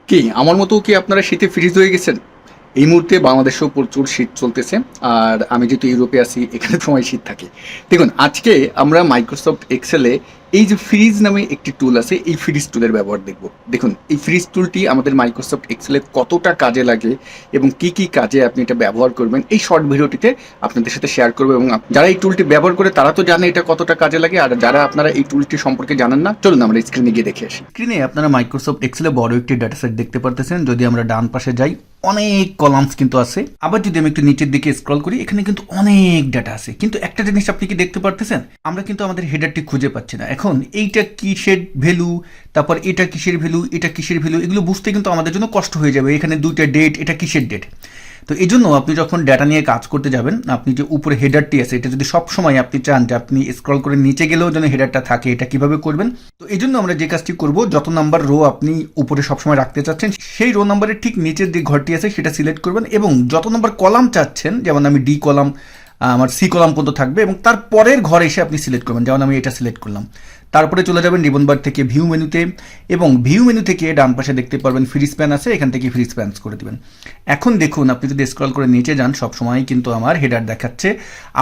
কি আমার মতো কি আপনারা শীতে ফ্রিজ হয়ে গেছেন? এই মুহূর্তে বাংলাদেশেও প্রচুর শীত চলতেছে। আর আমি যেহেতু ইউরোপে আছি, এখানে সময় শীত থাকে। দেখুন, আজকে আমরা মাইক্রোসফট এক্সেলে এই যে ফ্রিজ নামে একটি টুল আছে, এই ফ্রিজ টুলের ব্যবহার দেখব। দেখুন, এই ফ্রিজ টুলটি আমাদের মাইক্রোসফট এক্সেলে কতটা কাজে লাগে এবং কি, কি কাজে আপনি এটা ব্যবহার করবেন, এই শর্ট ভিডিওটিতে আপনাদের সাথে শেয়ার করব। এবং যারা এই টুলটি ব্যবহার করে তারা তো জানে এটা কতটা কাজে লাগে, আর যারা আপনারা এই টুলটি সম্পর্কে জানেন না, চলুন আমরা স্ক্রিনে গিয়ে দেখে আসি। স্ক্রিনে আপনারা মাইক্রোসফট এক্সেলে বড় একটি ডাটা সেট দেখতে পারতেছেন। যদি আমরা ডান পাশে যাই, অনেক কলামস কিন্তু আছে। আবার যদি আমি একটু নিচের দিকে স্ক্রল করি, এখানে কিন্তু অনেক ডাটা আছে। কিন্তু একটা জিনিস আপনি কি দেখতে পারতেছেন, আমরা কিন্তু আমাদের হেডারটি খুঁজে পাচ্ছি না। এখন এইটা কিসের ভ্যালু, তারপর এটা কিসের ভ্যালু, এটা কিসের ভ্যালু, এগুলো বুঝতে কিন্তু আমাদের জন্য কষ্ট হয়ে যাবে। এখানে দুইটা ডেট, এটা কিসের ডেট। তো এই জন্য আপনি যখন ডাটা নিয়ে কাজ করতে যাবেন, আপনি যে উপরে হেডারটি আছে, এটা যদি সবসময় আপনি চান যে আপনি স্ক্রল করে নিচে গেলেও যেন হেডারটা থাকে, এটা কিভাবে করবেন? তো এই জন্য আমরা যে কাজটি করব, যত নাম্বার রো আপনি উপরে সবসময় রাখতে চাচ্ছেন, সেই রো নাম্বারের ঠিক নিচের যে ঘরটি আছে সেটা সিলেক্ট করবেন, এবং যত নাম্বার কলাম চাচ্ছেন, যেমন আমি ডি কলাম, আমার সি কলাম পর্যন্ত থাকবে, এবং তার পরের ঘরে এসে আপনি সিলেক্ট করবেন। যেমন আমি এটা সিলেক্ট করলাম, তারপরে চলে যাবেন রিবন বার থেকে ভিউ মেনুতে, এবং ভিউ মেনু থেকে ডান পাশে দেখতে পারবেন ফ্রি স্প্যান আছে, এখান থেকে ফ্রি স্প্যান্স করে দিবেন। এখন দেখুন, আপনি যদি স্ক্রল করে নিচে যান, সবসময় কিন্তু আমার হেডার দেখাচ্ছে।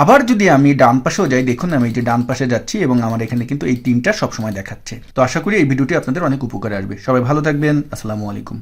আবার যদি আমি ডান পাশেও যাই, দেখুন আমি এই যে ডান পাশে যাচ্ছি এবং আমার এখানে কিন্তু এই তিনটা সবসময় দেখাচ্ছে। তো আশা করি এই ভিডিওটি আপনাদের অনেক উপকারে আসবে। সবাই ভালো থাকবেন। আসসালামু আলাইকুম।